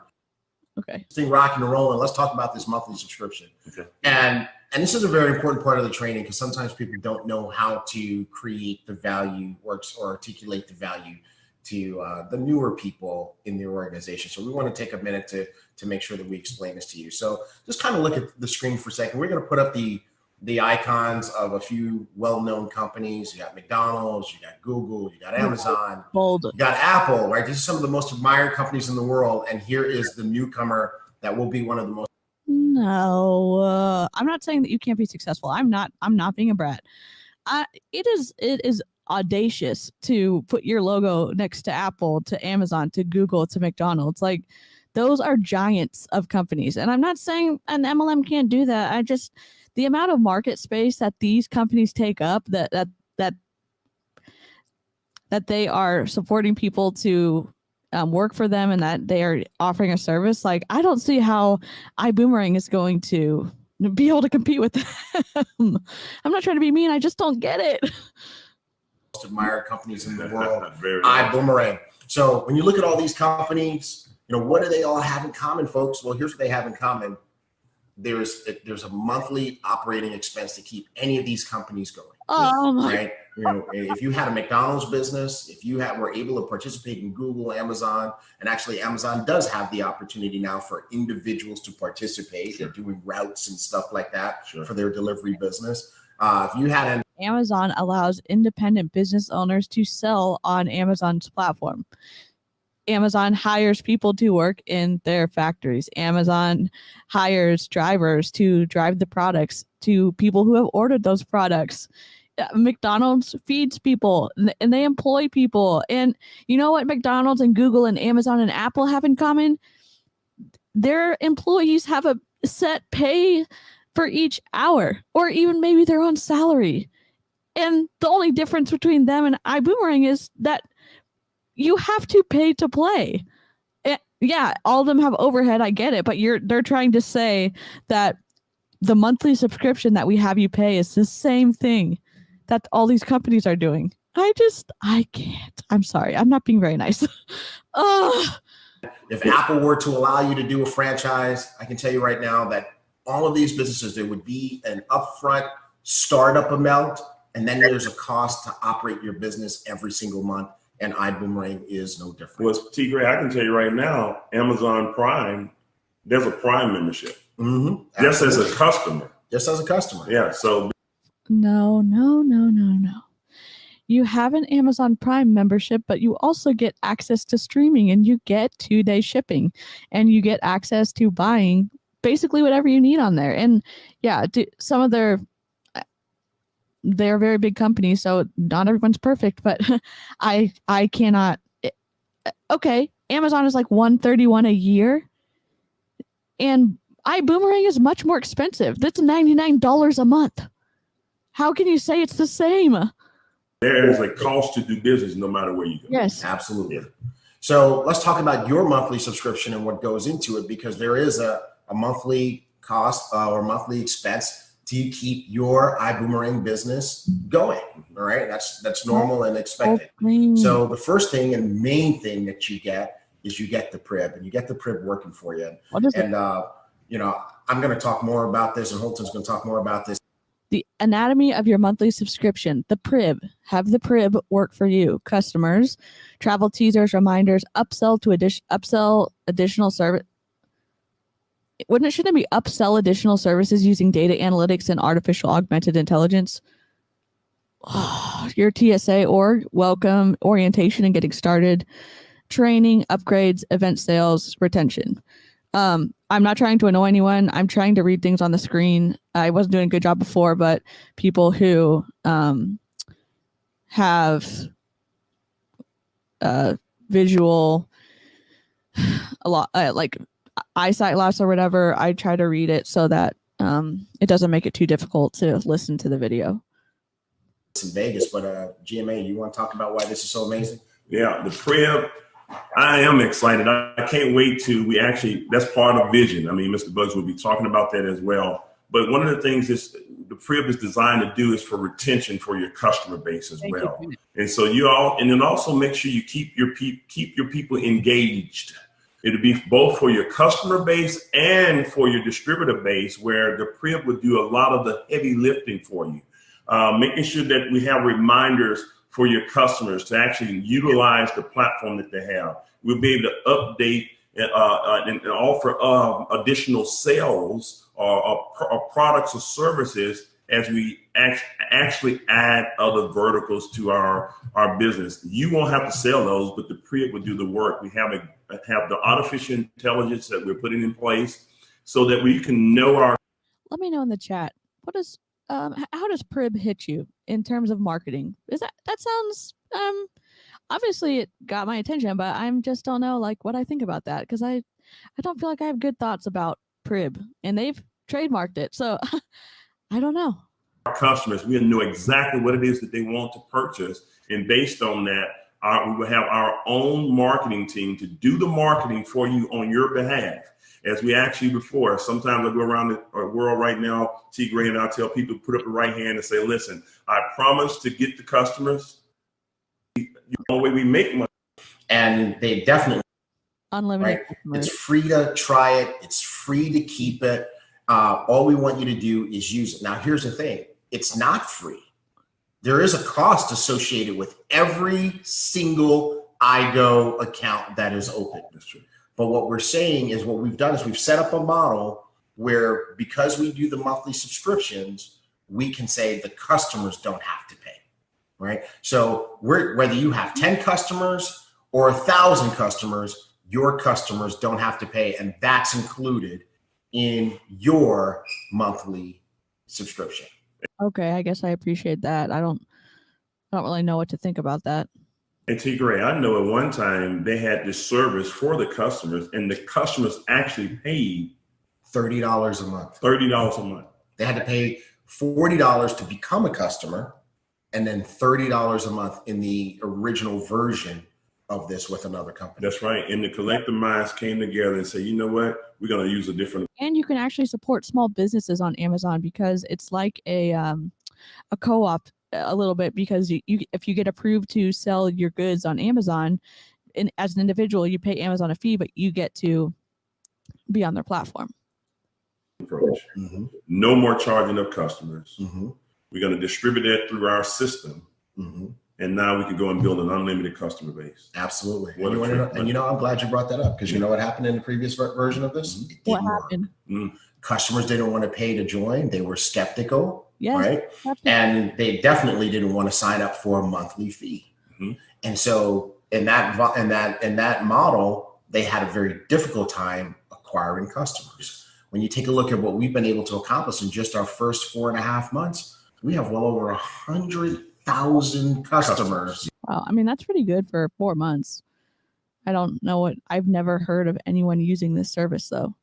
Okay. Thing rocking and rolling. Let's talk about this monthly subscription. Okay. And this is a very important part of the training because sometimes people don't know how to create the value or articulate the value to the newer people in the organization. So we want to take a minute to make sure that we explain this to you. So just kind of look at the screen for a second. We're going to put up the icons of a few well-known companies. You got McDonald's, you got Google, you got Amazon, Bold. you got Apple, right? These are some of the most admired companies in the world. And here is the newcomer that will be one of the most. No, I'm not saying that you can't be successful. I'm not being a brat. It is audacious to put your logo next to Apple, to Amazon, to Google, to McDonald's. Like, those are giants of companies. And I'm not saying an MLM can't do that. The amount of market space that these companies take up, that they are supporting people to work for them and that they are offering a service. Like, I don't see how iboomerang is going to be able to compete with them. I'm not trying to be mean. I just don't get it. admired companies in the world, 𝐴𝐵oomerang. So when you look at all these companies, what do they all have in common, folks? Well, here's what they have in common. There's a monthly operating expense to keep any of these companies going. Right? If you had a McDonald's business, if you were able to participate in Google, Amazon, and actually Amazon does have the opportunity now for individuals to participate in doing routes and stuff like that for their delivery business. If you had Amazon allows independent business owners to sell on Amazon's platform. Amazon hires people to work in their factories. Amazon hires drivers to drive the products to people who have ordered those products. McDonald's feeds people and they employ people. And you know what McDonald's and Google and Amazon and Apple have in common? Their employees have a set pay for each hour, or even maybe they're on salary. And the only difference between them and 𝐴𝐵oomerang is that you have to pay to play. Yeah, all of them have overhead. I get it, but they're trying to say that the monthly subscription that we have you pay is the same thing that all these companies are doing. I can't. I'm sorry. I'm not being very nice. If Apple were to allow you to do a franchise, I can tell you right now that all of these businesses, there would be an upfront startup amount, and then there's a cost to operate your business every single month. And 𝐴𝐵oomerang is no different. Well, T-Gray, I can tell you right now, Amazon Prime, there's a Prime membership. Just as a customer. Just as a customer. Yeah. So No. You have an Amazon Prime membership, but you also get access to streaming, and you get 2-day shipping, and you get access to buying basically whatever you need on there. And yeah, some of they're very big companies, so not everyone's perfect, but I cannot. Okay, Amazon is like $131 a year, and 𝐴𝐵oomerang is much more expensive. That's $99 a month. How can you say it's the same? There is a cost to do business no matter where you go. Yes, absolutely. So let's talk about your monthly subscription and what goes into it, because there is a monthly cost or monthly expense to keep your 𝐴𝐵oomerang business going. All right, that's normal and expected. So the first thing and main thing that you get is you get the PRIB, and you get the PRIB working for you. And I'm going to talk more about this, and Holton's going to talk more about this. The anatomy of your monthly subscription, the PRIB. Have the PRIB work for you. Customers, travel teasers, reminders, upsell additional service. Shouldn't it be upsell additional services using data analytics and artificial augmented intelligence? Your TSA org, welcome, orientation and getting started, training, upgrades, event sales, retention. I'm not trying to annoy anyone. I'm trying to read things on the screen. I wasn't doing a good job before, but people who have visual, a lot like eyesight loss or whatever, I try to read it so that it doesn't make it too difficult to listen to the video. It's in Vegas, but GMA, you want to talk about why this is so amazing? Yeah, the PRIB. I am excited. I can't wait that's part of vision. I mean, Mr. Bugs will be talking about that as well. But one of the things the PRIB is designed to do is for retention for your customer base as well. And so and then also make sure you keep your people engaged. It'll be both for your customer base and for your distributor base, where the PRIB would do a lot of the heavy lifting for you. Making sure that we have reminders for your customers to actually utilize the platform that they have. We'll be able to update and offer additional sales or products or services as we actually add other verticals to our business. You won't have to sell those, but the PRIB will do the work. We have the artificial intelligence that we're putting in place so that we can know our. Let me know in the chat. How does PRIB hit you in terms of marketing? That sounds obviously it got my attention, but I just don't know what I think about that, because I don't feel like I have good thoughts about PRIB, and they've trademarked it, so I don't know. Our customers, we know exactly what it is that they want to purchase, and based on that, we will have our own marketing team to do the marketing for you on your behalf. As we asked you before, sometimes I go around the world right now, T. Gray, and I'll tell people to put up the right hand and say, listen, I promise to get the customers. the only way we make money. And they definitely, Unlimited. right? It's free to try it. It's free to keep it. All we want you to do is use it. Now, here's the thing. It's not free. There is a cost associated with every single 𝐔𝐿 account that is open. That's true. But what we're saying is what we've done is we've set up a model where, because we do the monthly subscriptions, we can say the customers don't have to pay, right? So whether you have 10 customers or 1,000 customers, your customers don't have to pay, and that's included in your monthly subscription. Okay, I guess I appreciate that. I don't really know what to think about that. And T. Gray, I know at one time they had this service for the customers, and the customers actually paid $30 a month. $30 a month. They had to pay $40 to become a customer, and then $30 a month in the original version of this with another company. That's right. And the collective minds came together and said, you know what, we're going to use a different. And you can actually support small businesses on Amazon because it's like a co-op a little bit, because you if you get approved to sell your goods on Amazon, and as an individual, you pay Amazon a fee, but you get to be on their platform. Approach. Mm-hmm. No more charging of customers. Mm-hmm. We're going to distribute that through our system. Mm-hmm. And now we can go and build an unlimited customer base. Absolutely. What And, a you know, trick. and you know, I'm glad you brought that up, because you know what happened in the previous version of this? It What didn't work. happened? Customers didn't want to pay to join. They were skeptical, Yes, right? that's it. And they definitely didn't want to sign up for a monthly fee. Mm-hmm. And so in that model, they had a very difficult time acquiring customers. When you take a look at what we've been able to accomplish in just our first 4.5 months, we have well over 100,000 customers. Wow, I mean, that's pretty good for 4 months. I don't know what, I've never heard of anyone using this service though.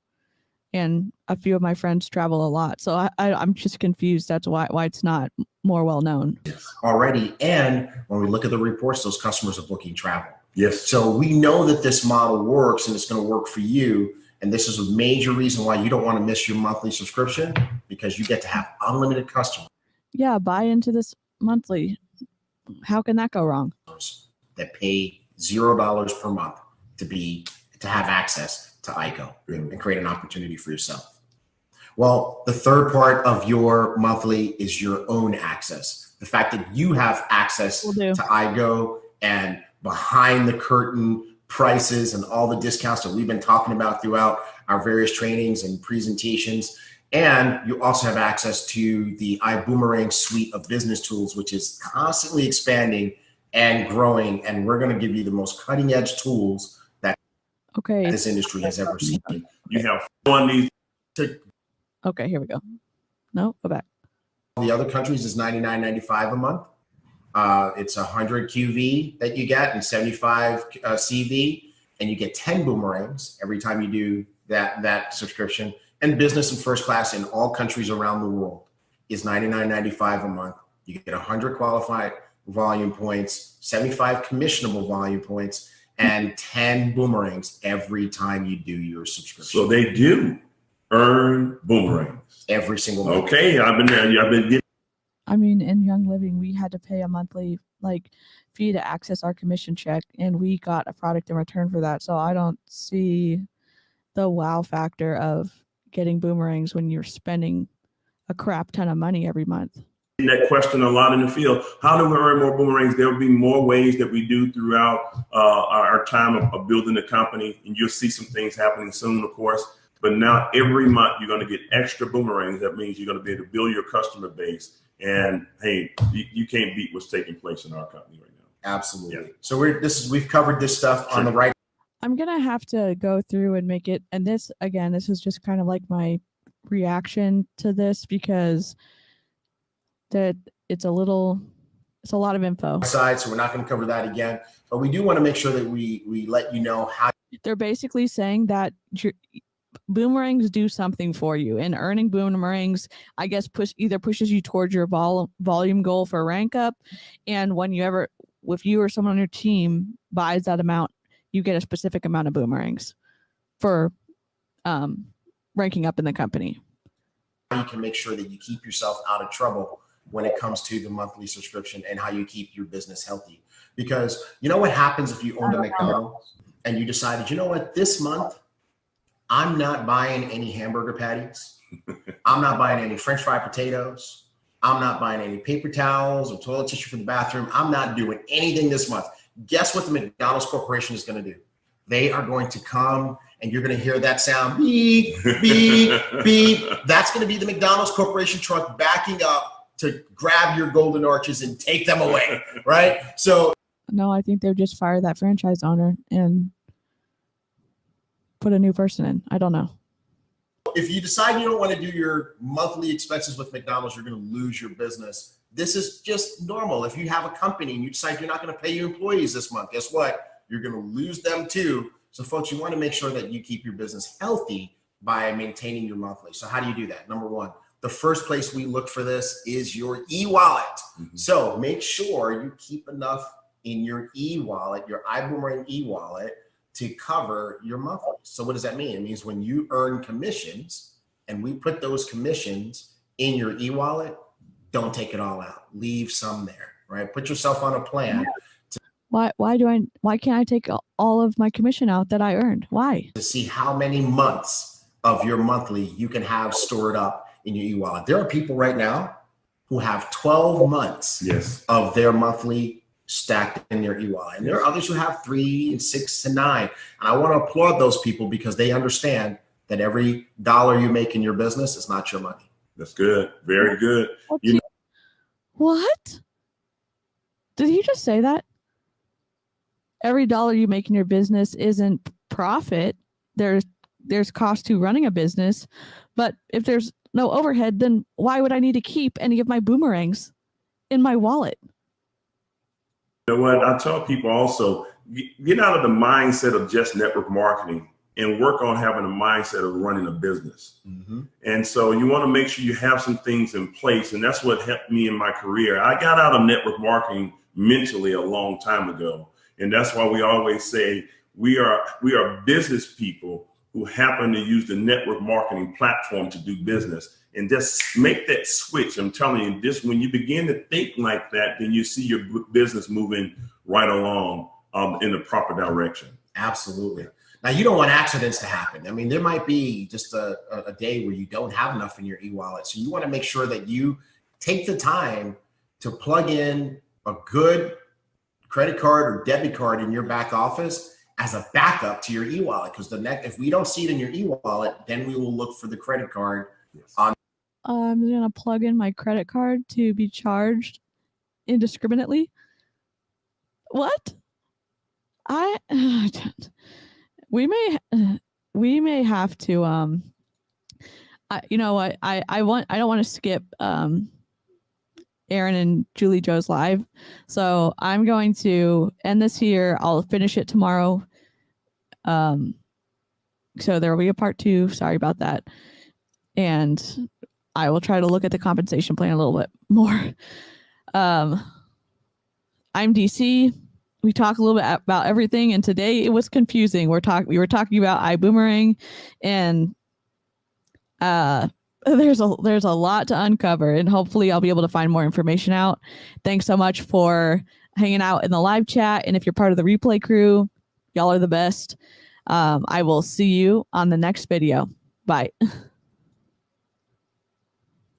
And a few of my friends travel a lot. So I'm just confused. That's why it's not more well known Already. And when we look at the reports, those customers are booking travel. Yes. So we know that this model works, and it's going to work for you. And this is a major reason why you don't want to miss your monthly subscription, because you get to have unlimited customers Yeah, buy into this monthly. How can that go wrong? that pay $0 per month to have access to 𝐔𝐿 and create an opportunity for yourself. Well, the third part of your monthly is your own access. The fact that you have access to 𝐔𝐿 and behind the curtain prices and all the discounts that we've been talking about throughout our various trainings and presentations. And you also have access to the ibüümerang suite of business tools, which is constantly expanding and growing. And we're going to give you the most cutting edge tools that this industry has ever seen. You have one these. Okay, here we go. No, go back. The other countries is $99.95 a month. It's 100 QV that you get and 75 CV, and you get 10 boomerangs every time you do that subscription. And business and first class in all countries around the world is $99.95 a month. You get 100 qualified volume points, 75 commissionable volume points, and 10 boomerangs every time you do your subscription. So they do earn boomerangs every single month. Okay, I've been there. I've been getting. I mean, in Young Living, we had to pay a monthly fee to access our commission check, and we got a product in return for that. So I don't see the wow factor of getting boomerangs when you're spending a crap ton of money every month. That question a lot in the field. How do we earn more boomerangs? There will be more ways that we do throughout our time of building the company, and you'll see some things happening soon, of course. But now every month you're going to get extra boomerangs. That means you're going to be able to build your customer base. And hey, you can't beat what's taking place in our company right now. Absolutely. Yeah. So we've covered this stuff on the right. I'm gonna have to go through and make it. And this is just kind of like my reaction to this, because it's a lot of info. Side, so we're not going to cover that again. But we do want to make sure that we let you know how. They're basically saying that boomerangs do something for you, and earning boomerangs, I guess, pushes you towards your volume goal for rank up. And if you or someone on your team buys that amount, you get a specific amount of boomerangs for ranking up in the company. You can make sure that you keep yourself out of trouble when it comes to the monthly subscription and how you keep your business healthy. Because you know what happens if you owned a McDonald's and you decided, you know what, this month, I'm not buying any hamburger patties. I'm not buying any French fried potatoes. I'm not buying any paper towels or toilet tissue for the bathroom. I'm not doing anything this month. Guess what the McDonald's Corporation is going to do? They are going to come and you're going to hear that sound, beep, beep, beep. That's going to be the McDonald's Corporation truck backing up to grab your golden arches and take them away, right? So No, I think they've just fired that franchise owner and put a new person in. I don't know. if you decide you don't want to do your monthly expenses with McDonald's, you're going to lose your business. This is just normal. If you have a company and you decide you're not going to pay your employees this month, guess what? You're going to lose them too. So folks, you want to make sure that you keep your business healthy by maintaining your monthly. So how do you do that? Number one, the first place we look for this is your e-wallet. Mm-hmm. So make sure you keep enough in your e-wallet, your iBoomerang e-wallet, to cover your monthly. So what does that mean? It means when you earn commissions and we put those commissions in your e-wallet, don't take it all out. Leave some there, right? Put yourself on a plan. Why can't I take all of my commission out that I earned? Why? To see how many months of your monthly you can have stored up in your e-wallet. There are people right now who have 12 months of their monthly stacked in their e-wallet. And there are others who have 3 and 6 and 9. And I want to applaud those people because they understand that every dollar you make in your business is not your money. That's good. Very good. What? Did he just say that? Every dollar you make in your business isn't profit. There's cost to running a business. But if there's no overhead, then why would I need to keep any of my boomerangs in my wallet? You know what? I tell people also, get out of the mindset of just network marketing and work on having a mindset of running a business. Mm-hmm. And so you want to make sure you have some things in place. And that's what helped me in my career. I got out of network marketing mentally a long time ago. And that's why we always say we are business people who happen to use the network marketing platform to do business. And just make that switch. I'm telling you, this when you begin to think like that, then you see your business moving right along in the proper direction. Absolutely. Now, you don't want accidents to happen. I mean, there might be just a day where you don't have enough in your e-wallet. So you want to make sure that you take the time to plug in a good credit card or debit card in your back office as a backup to your e-wallet. Because if we don't see it in your e-wallet, then we will look for the credit card on. I'm going to plug in my credit card to be charged indiscriminately. What? We may have to you know what, I don't want to skip Aaron and Julie Joe's live, so I'm going to end this here. I'll finish it tomorrow, so there will be a part 2. Sorry about that. And I will try to look at the compensation plan a little bit more. I'm DC. We talk a little bit about everything, and today it was confusing. We were talking about iBoomerang, and there's a lot to uncover, and hopefully I'll be able to find more information out. Thanks so much for hanging out in the live chat, and if you're part of the replay crew, y'all are the best. I will see you on the next video. Bye.